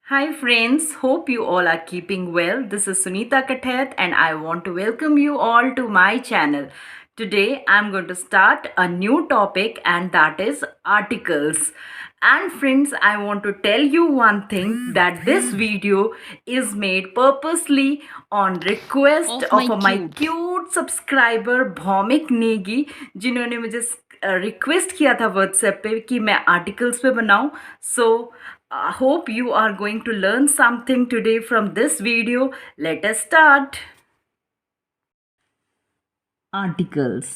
Hi friends, hope you all are keeping well. This is Sunita Kathet and I want to welcome you all to my channel. Today I'm going to start a new topic and that is articles. And friends, I want to tell you one thing that this video is made purposely on request of my cute subscriber Bhaumik Negi जिन्होंने मुझे request किया था WhatsApp पे कि मैं articles पे बनाऊं. सो I hope you are going to learn something today from this video. Let us start. Articles.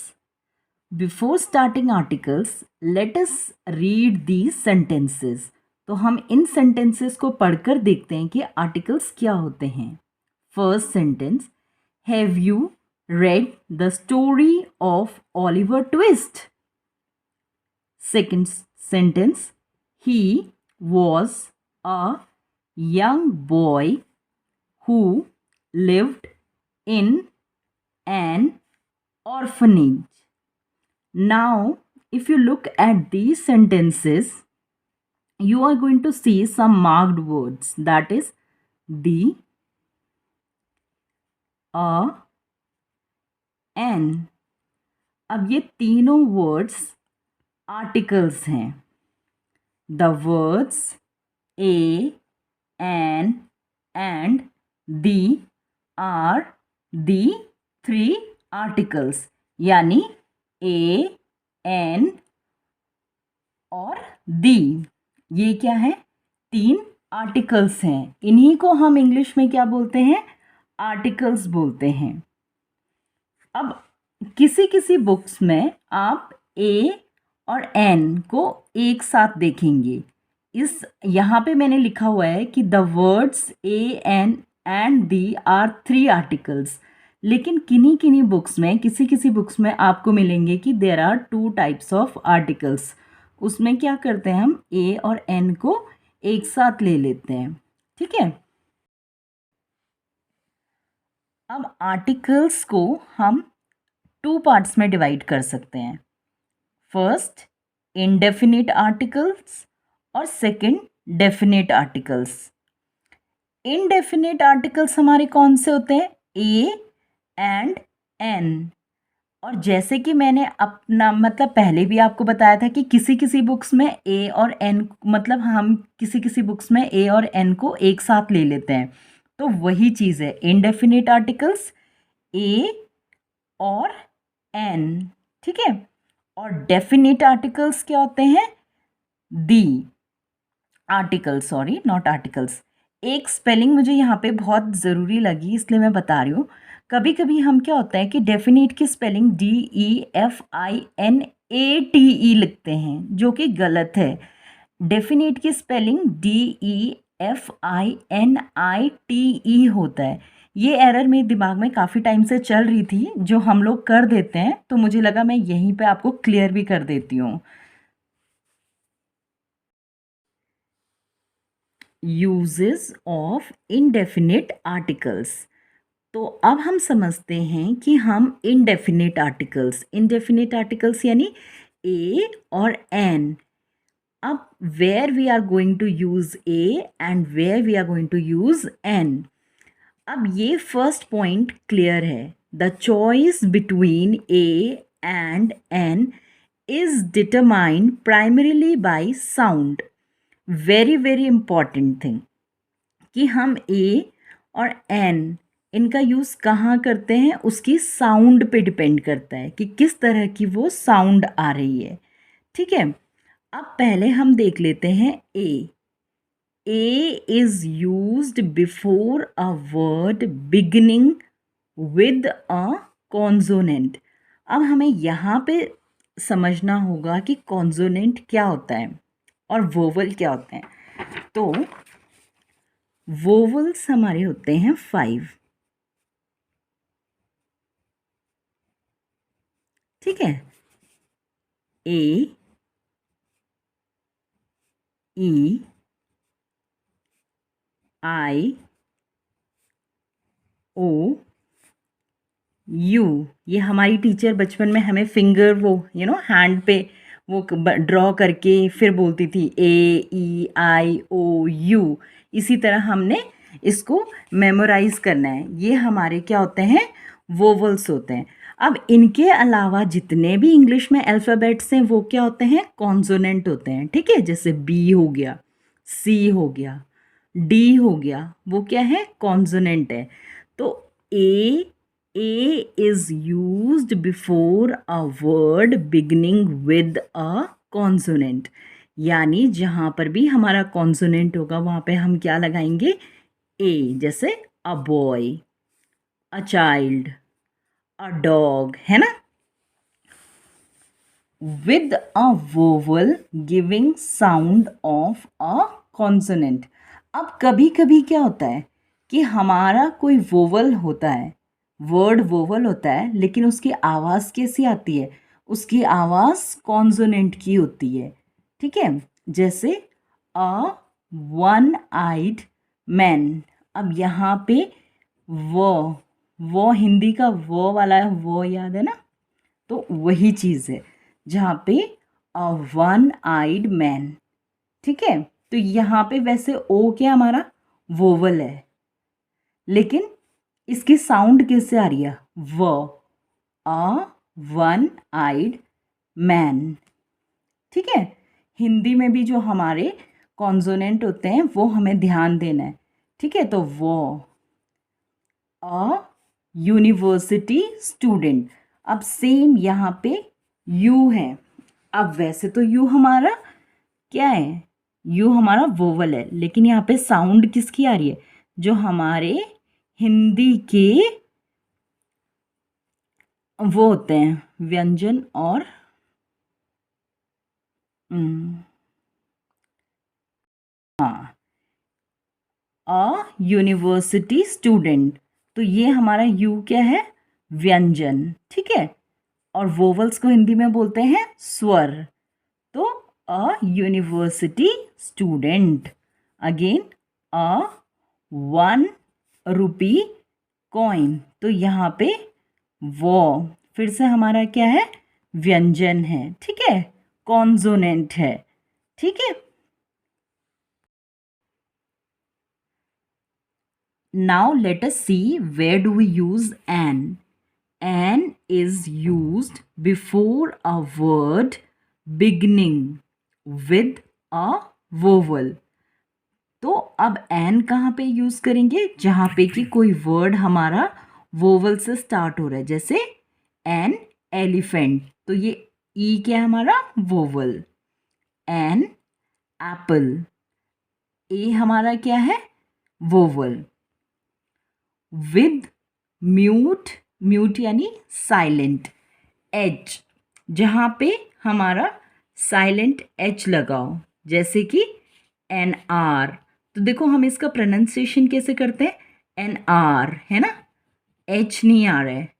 Before starting articles, let us read these sentences. तो हम इन sentences को पढ़कर देखते हैं कि articles क्या होते हैं. First sentence. Have you read the story of Oliver Twist? Second sentence. He was a young boy who lived in an orphanage. Now, if you look at these sentences, you are going to see some marked words, that is the, a, an. अब ये तीनों words articles हैं. The words a, an and the are the three articles. यानी a, an और the ये क्या है? तीन आर्टिकल्स हैं. इन्हीं को हम इंग्लिश में क्या बोलते हैं? आर्टिकल्स बोलते हैं. अब किसी किसी बुक्स में आप a और n को एक साथ देखेंगे. इस यहाँ पे मैंने लिखा हुआ है कि the words a, n and the are three articles. लेकिन किन्हीं किन्हीं बुक्स में, किसी किसी बुक्स में आपको मिलेंगे कि there are two types of articles. उसमें क्या करते हैं, हम a और n को एक साथ ले लेते हैं. ठीक है. अब आर्टिकल्स को हम टू पार्ट्स में डिवाइड कर सकते हैं. फर्स्ट इनडेफिनिट आर्टिकल्स और second definite articles. Indefinite articles हमारे कौन से होते हैं? A and an. और जैसे कि मैंने अपना मतलब पहले भी आपको बताया था कि किसी किसी बुक्स में ए और एन, मतलब हम किसी किसी बुक्स में ए और एन को एक साथ ले लेते हैं. तो वही चीज़ है इनडेफिनेट आर्टिकल्स, ए और एन. ठीक है. और डेफिनेट आर्टिकल्स क्या होते हैं? दी आर्टिकल्स, सॉरी नॉट आर्टिकल्स. एक स्पेलिंग मुझे यहाँ पे बहुत ज़रूरी लगी इसलिए मैं बता रही हूँ. कभी कभी हम क्या होता है कि डेफिनेट की स्पेलिंग DEFINATE लिखते हैं, जो कि गलत है. डेफिनेट की स्पेलिंग DEFINITE होता है. ये एरर मेरे दिमाग में काफ़ी टाइम से चल रही थी, जो हम लोग कर देते हैं, तो मुझे लगा मैं यहीं पे आपको क्लियर भी कर देती हूँ. Uses of indefinite articles. तो अब हम समझते हैं कि हम इनडेफिनिट आर्टिकल्स यानी ए और एन. अब where we are going to use a and where we are going to use an. अब ये फर्स्ट पॉइंट क्लियर है. The choice between a and an is determined primarily by sound. Very very important thing कि हम ए और N इनका use कहाँ करते हैं, उसकी साउंड पे डिपेंड करता है कि किस तरह की वो साउंड आ रही है. ठीक है. अब पहले हम देख लेते हैं ए. A is used before a word beginning with a consonant. अब हमें यहाँ पे समझना होगा कि कॉन्सोनेंट क्या होता है और वोवल क्या होते हैं. तो वोवल्स हमारे होते हैं 5. ठीक है. ए, ई, आई, ओ, यू. ये हमारी टीचर बचपन में हमें फिंगर वो हैंड पे वो ड्रॉ करके फिर बोलती थी A E I O U। इसी तरह हमने इसको मेमोराइज करना है। ये हमारे क्या होते हैं, वोवल्स होते हैं। अब इनके अलावा जितने भी इंग्लिश में अल्फ़ाबेट्स हैं वो क्या होते हैं, कॉन्सोनेंट होते हैं। ठीक है, जैसे बी हो गया, सी हो गया, डी हो गया, वो क्या है, कॉन्सोनेंट है। तो a is used before a word beginning with a consonant, यानी जहाँ पर भी हमारा कॉन्सोनेंट होगा वहाँ पे हम क्या लगाएंगे, ए। जैसे a boy, a child, a dog, है ना। With a vowel giving sound of a consonant. अब कभी कभी क्या होता है कि हमारा कोई वोवल होता है, वर्ड वोवल होता है, लेकिन उसकी आवाज़ कैसी आती है, उसकी आवाज़ कॉन्सोनेंट की होती है। ठीक है, जैसे अ वन आइड मैन। अब यहाँ पे वो हिंदी का वो वाला है, वो याद है ना, तो वही चीज़ है जहाँ पे अ वन आइड मैन। ठीक है, तो यहाँ पे वैसे ओ क्या हमारा वोवल है, लेकिन इसकी साउंड कैसे आ रही है, व, अ वन आइड मैन। ठीक है, हिंदी में भी जो हमारे कॉन्सोनेंट होते हैं वो हमें ध्यान देना है। ठीक है, तो वो अ यूनिवर्सिटी स्टूडेंट। अब सेम यहाँ पे यू है। अब वैसे तो यू हमारा क्या है, यू हमारा वोवल है, लेकिन यहाँ पे साउंड किसकी आ रही है, जो हमारे हिंदी के वो होते हैं व्यंजन और हाँ, अ यूनिवर्सिटी स्टूडेंट। तो ये हमारा यू क्या है, व्यंजन। ठीक है, और वोवल्स को हिंदी में बोलते हैं स्वर। तो a university student. Again a one rupee coin. तो यहाँ पे वो फिर से हमारा क्या है, व्यंजन है। ठीक है, कॉन्सोनेंट है। ठीक है, now let us see where do we use an. An is used before a word beginning with a vowel. तो अब एन कहाँ पे यूज करेंगे, जहाँ पे कि कोई वर्ड हमारा वोवल से स्टार्ट हो रहा है, जैसे एन एलिफेंट। तो ये ई क्या है हमारा, वोवल। एन एप्पल, ए हमारा क्या है, वोवल। विद म्यूट, म्यूट यानी साइलेंट, एच, जहाँ पे हमारा साइलेंट एच लगाओ, जैसे कि एन आर। तो देखो हम इसका प्रोनाउंसिएशन कैसे करते हैं, एन आर है ना, एच नहीं आ रहा है।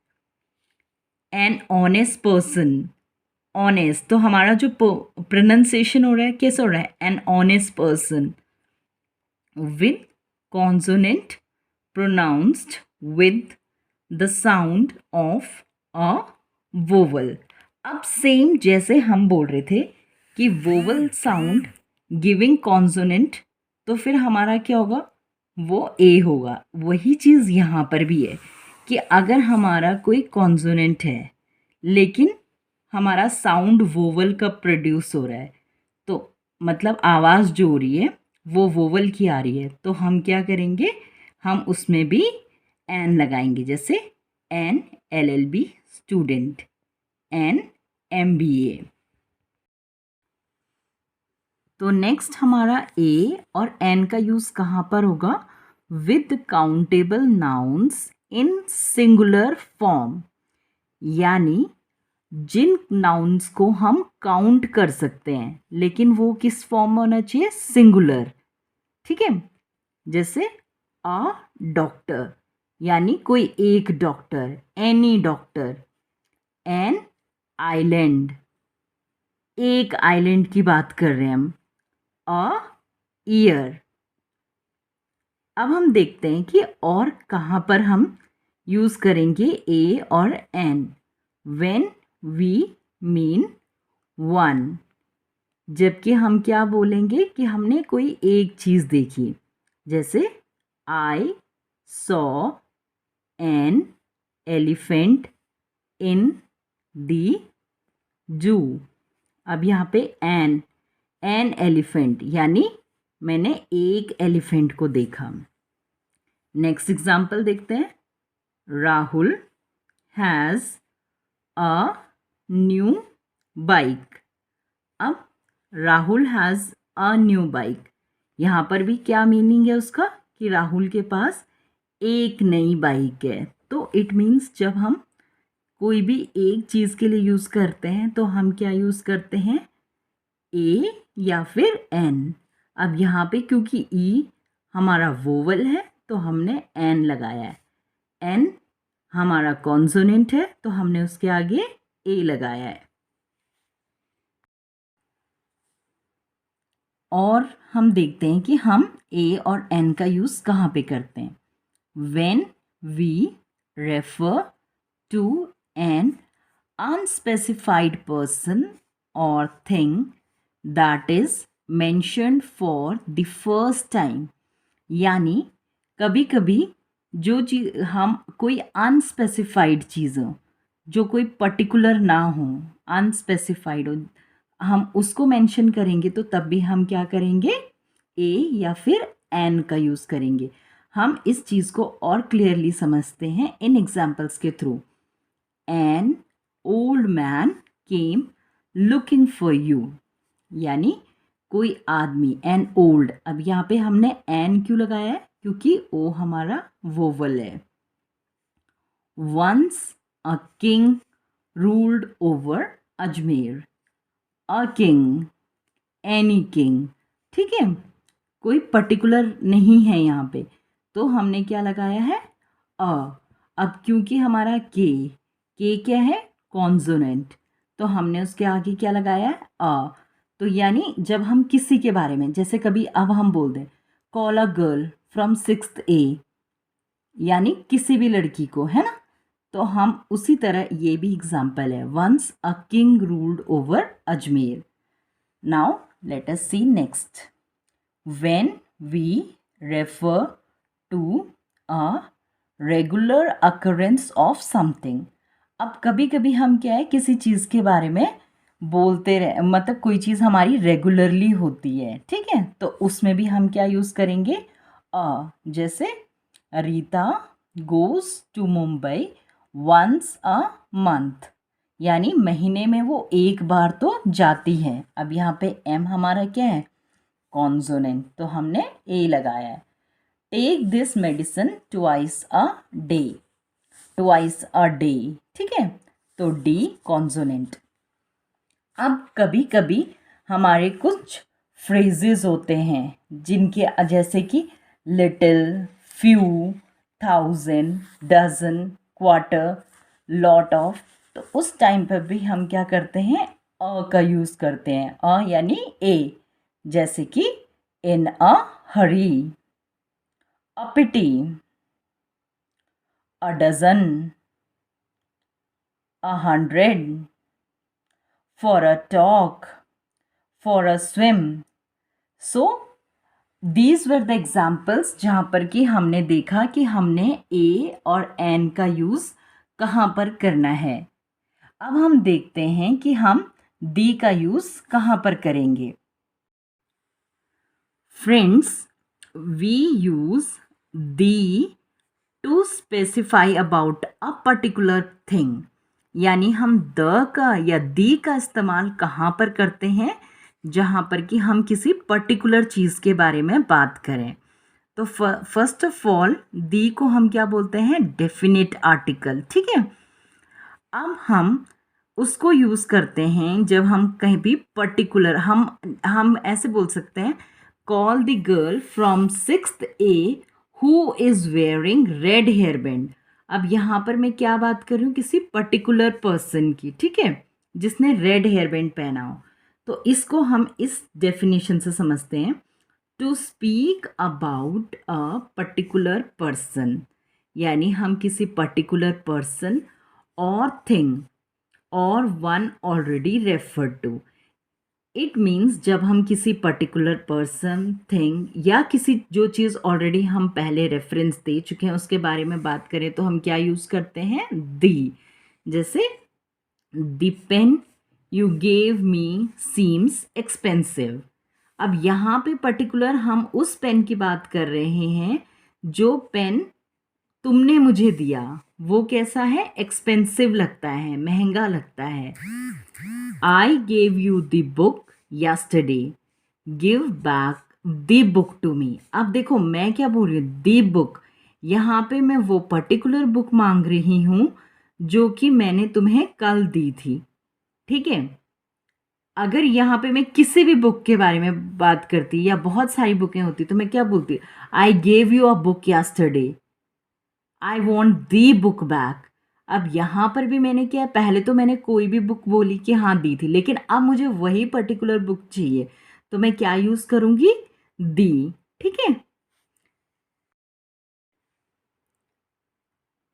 एन ऑनेस्ट पर्सन, ऑनेस्ट, तो हमारा जो प्रोनाउंसिएशन हो रहा है कैसे हो रहा है, an honest person. With consonant pronounced with the sound of a vowel। अब सेम जैसे हम बोल रहे थे कि वोवल साउंड गिविंग कॉन्सोनेंट, तो फिर हमारा क्या होगा, वो ए होगा। वही चीज़ यहाँ पर भी है कि अगर हमारा कोई कॉन्सोनेंट है लेकिन हमारा साउंड वोवल का प्रोड्यूस हो रहा है, तो मतलब आवाज़ जो हो रही है वो वोवल की आ रही है, तो हम क्या करेंगे, हम उसमें भी एन लगाएंगे। जैसे an LLB student, an MBA। तो नेक्स्ट हमारा ए और एन का यूज़ कहाँ पर होगा, with countable nouns in singular form, यानी जिन नाउन्स को हम काउंट कर सकते हैं लेकिन वो किस फॉर्म में होना चाहिए, सिंगुलर। ठीक है, जैसे अ डॉक्टर, यानी कोई एक doctor, any doctor. An island, एक आइलैंड की बात कर रहे हैं हम। A year. अब हम देखते हैं कि और कहाँ पर हम यूज़ करेंगे ए और an. When we mean one. जबकि हम क्या बोलेंगे कि हमने कोई एक चीज़ देखी, जैसे I saw an elephant in the zoo. अब यहाँ पे एन एलिफेंट यानी मैंने एक एलिफेंट को देखा। नेक्स्ट एग्जाम्पल देखते हैं। Rahul has a new bike. अब Rahul has a new bike, यहाँ पर भी क्या मीनिंग है उसका कि राहुल के पास एक नई बाइक है। तो इट मीन्स जब हम कोई भी एक चीज़ के लिए यूज़ करते हैं तो हम क्या यूज़ करते हैं, ए या फिर एन। अब यहाँ पे क्योंकि ई हमारा वोवल है तो हमने एन लगाया है, एन हमारा कॉन्सोनेंट है तो हमने उसके आगे ए लगाया है। और हम देखते हैं कि हम ए और एन का यूज़ कहाँ पे करते हैं। When we refer to an unspecified person or thing that is mentioned for the first time, यानी कभी कभी जो चीज़ हम कोई अनस्पेसिफाइड चीज़ों जो कोई पर्टिकुलर ना हो, अनस्पेसिफाइड हो, हम उसको मेंशन करेंगे तो तब भी हम क्या करेंगे, ए या फिर एन का यूज़ करेंगे। हम इस चीज़ को और क्लियरली समझते हैं इन एग्जाम्पल्स के through. An old man came looking for you, यानी कोई आदमी, एन ओल्ड। अब यहाँ पे हमने एन क्यों लगाया है, क्योंकि ओ हमारा वोवल है। Once a king ruled over Ajmer. A king, any king, ठीक है, कोई पर्टिकुलर नहीं है यहाँ पे, तो हमने क्या लगाया है, अ। अब क्योंकि हमारा के क्या है, कॉन्सोनेंट, तो हमने उसके आगे क्या लगाया है, अ। तो यानी जब हम किसी के बारे में, जैसे कभी अब हम बोल दें call a girl from 6th A, यानी किसी भी लड़की को, है ना, तो हम उसी तरह ये भी एग्जाम्पल है, once a king ruled over Ajmer. Now let us see next. When we refer to a regular occurrence of something, अब कभी कभी हम क्या है किसी चीज़ के बारे में बोलते रहे, मतलब कोई चीज़ हमारी रेगुलरली होती है, ठीक है, तो उसमें भी हम क्या यूज़ करेंगे, जैसे Rita goes to Mumbai once a month, यानी महीने में वो एक बार तो जाती है। अब यहाँ पे एम हमारा क्या है, कॉन्सोनेंट, तो हमने ए लगाया है। Take this medicine twice a day, twice a day, ठीक है, तो डी कॉन्सोनेंट। अब कभी कभी हमारे कुछ फ्रेजेस होते हैं जिनके जैसे कि little, few, thousand, dozen, quarter, lot of, तो उस टाइम पर भी हम क्या करते हैं, अ का यूज़ करते हैं, अ यानी ए, जैसे कि in a hurry, a pity, a dozen, 100, for a talk, for a swim. So these were the examples जहाँ पर कि हमने देखा कि हमने ए और एन का यूज़ कहाँ पर करना है। अब हम देखते हैं कि हम दी का यूज़ कहाँ पर करेंगे। Friends, we use the to specify about a particular thing, यानी हम द का या दी का इस्तेमाल कहाँ पर करते हैं, जहाँ पर कि हम किसी पर्टिकुलर चीज़ के बारे में बात करें। तो फर्स्ट ऑफ ऑल दी को हम क्या बोलते हैं, डेफिनेट आर्टिकल, ठीक है। अब हम उसको यूज़ करते हैं जब हम कहीं भी पर्टिकुलर, हम ऐसे बोल सकते हैं, call the girl from 6th A who is wearing red hair band. अब यहाँ पर मैं क्या बात कर रही हूँ, किसी पर्टिकुलर पर्सन की, ठीक है, जिसने रेड हेयर बैंड पहना हो। तो इसको हम इस डेफिनेशन से समझते हैं, to speak about a particular person, यानी हम किसी पर्टिकुलर पर्सन और थिंग और one already referred to. It means जब हम किसी पर्टिकुलर पर्सन, थिंग या किसी जो चीज़ ऑलरेडी हम पहले रेफरेंस दे चुके हैं उसके बारे में बात करें तो हम क्या यूज़ करते हैं? दी। जैसे the pen you gave me seems expensive. अब यहाँ पे पर्टिकुलर हम उस पेन की बात कर रहे हैं जो पेन तुमने मुझे दिया वो कैसा है? एक्सपेंसिव लगता है, महंगा लगता है। I gave you the book yesterday, give back the book to me. अब देखो मैं क्या बोल रही हूँ? द बुक, यहाँ पे मैं वो पर्टिकुलर बुक मांग रही हूँ जो कि मैंने तुम्हें कल दी थी, ठीक है। अगर यहाँ पे मैं किसी भी बुक के बारे में बात करती या बहुत सारी बुकें होती तो मैं क्या बोलती? आई gave you a book yesterday, I want the book back. अब यहाँ पर भी मैंने क्या, पहले तो मैंने कोई भी बुक बोली कि हाँ दी थी, लेकिन अब मुझे वही पर्टिकुलर बुक चाहिए तो मैं क्या यूज़ करूँगी? दी, ठीक है।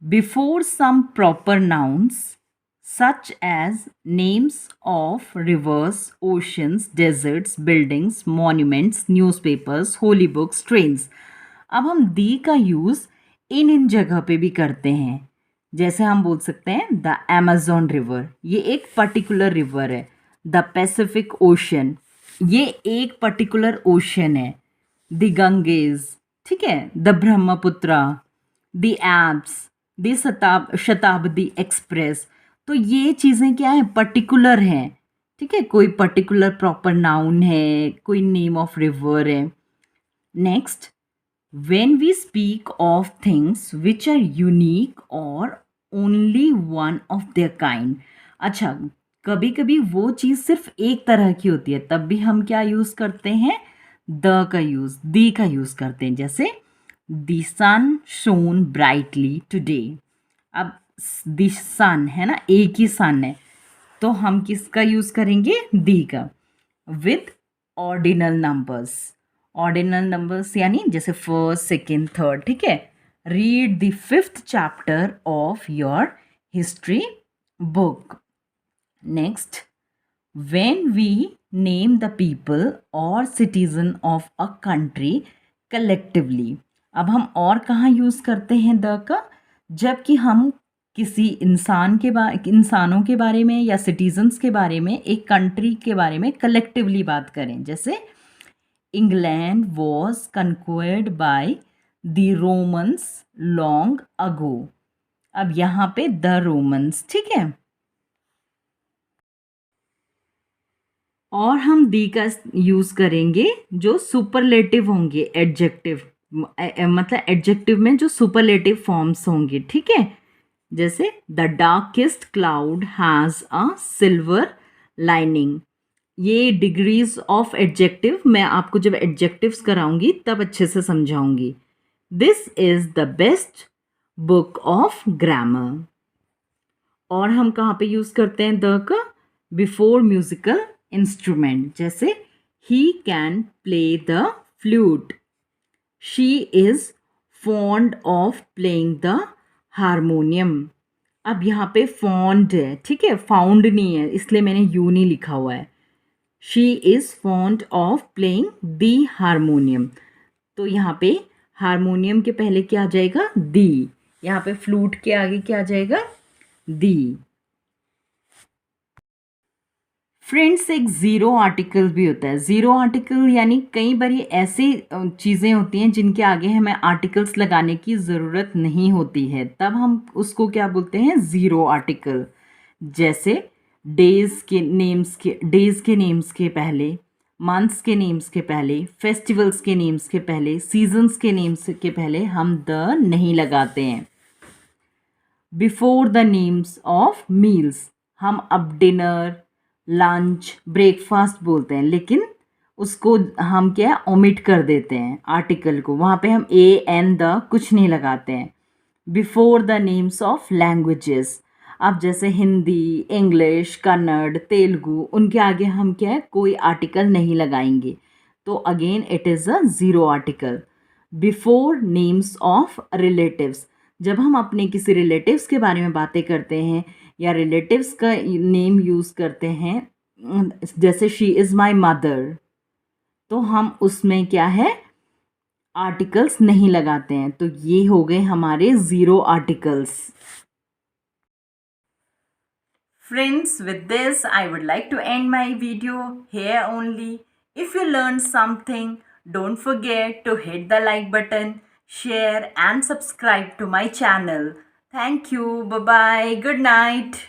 Before some proper nouns such as names of rivers, oceans, deserts, buildings, monuments, newspapers, holy books, trains। अब हम दी का यूज़ इन जगह पे भी करते हैं। जैसे हम बोल सकते हैं द अमेजोन रिवर, ये एक पर्टिकुलर रिवर है। द पैसिफिक ओशन, ये एक पर्टिकुलर ओशन है। द गंगेज, ठीक है। The Brahmaputra, the apps, the शताब्दी एक्सप्रेस। तो ये चीज़ें क्या है? पर्टिकुलर हैं, ठीक है। कोई पर्टिकुलर प्रॉपर नाउन है, कोई नेम ऑफ रिवर है। Next, when we speak of things which are unique or only one of their kind। अच्छा, कभी कभी वो चीज़ सिर्फ एक तरह की होती है तब भी हम क्या यूज़ करते हैं? द का यूज़, दी का यूज़ करते हैं। जैसे the sun shone brightly today. अब द सन है ना, एक ही सन है तो हम किसका यूज़ करेंगे? दी का। With ordinal numbers, ordinal numbers यानी जैसे फर्स्ट, सेकेंड, थर्ड, ठीक है। Read the 5th chapter of your history book. Next, when we name the people or citizen of a country collectively। अब हम और कहाँ यूज़ करते हैं द का? जबकि हम किसी इंसानों के बारे में या सिटीजन्स के बारे में, एक कंट्री के बारे में कलेक्टिवली बात करें। जैसे England was conquered by the Romans long ago. अब यहाँ पे द रोमन्स, ठीक है। और हम दी का यूज़ करेंगे जो सुपरलेटिव होंगे, एडजेक्टिव, मतलब एडजेक्टिव में जो सुपरलेटिव फॉर्म्स होंगे, ठीक है। जैसे the darkest cloud has a silver lining. ये डिग्रीज ऑफ एडजेक्टिव मैं आपको जब एडजेक्टिव्स कराऊंगी तब अच्छे से समझाऊंगी। This is the best book of grammar. और हम कहाँ पे यूज़ करते हैं द का? Before musical instrument. जैसे he can play the flute, she is fond of playing the harmonium. अब यहाँ पे फॉन्ड है, ठीक है, फाउंड नहीं है इसलिए मैंने यू नहीं लिखा हुआ है। She is fond of playing the harmonium, तो यहाँ पे हारमोनियम के पहले क्या आ जाएगा? दी। यहाँ पे फ्लूट के आगे क्या आ जाएगा? दी। फ्रेंड्स, एक ज़ीरो आर्टिकल भी होता है। ज़ीरो आर्टिकल यानी कई बार ऐसी चीज़ें होती हैं जिनके आगे हमें आर्टिकल्स लगाने की ज़रूरत नहीं होती है, तब हम उसको क्या बोलते हैं? Zero article. जैसे डेज़ के नेम्स के पहले, मंथ्स के नेम्स के पहले, फेस्टिवल्स के नेम्स के पहले, सीजन्स के नेम्स के पहले हम द नहीं लगाते हैं। Before the names of meals हम अब डिनर, लंच, ब्रेकफास्ट बोलते हैं, लेकिन उसको हम क्या है? ओमिट कर देते हैं आर्टिकल को, वहाँ पे हम ए एन द कुछ नहीं लगाते हैं। Before the names of languages, अब जैसे हिंदी, इंग्लिश, कन्नड़, तेलुगु, उनके आगे हम क्या है? कोई आर्टिकल नहीं लगाएंगे, तो again it is a zero article. Before names of relatives, जब हम अपने किसी रिलेटिव्स के बारे में बातें करते हैं या रिलेटिव्स का नेम यूज़ करते हैं, जैसे शी इज़ माई मदर, तो हम उसमें क्या है, आर्टिकल्स नहीं लगाते हैं। तो ये हो गए हमारे zero articles. Friends, with this, I would like to end my video here only. If you learned something, don't forget to hit the like button, share and subscribe to my channel. Thank you. Bye bye. Good night.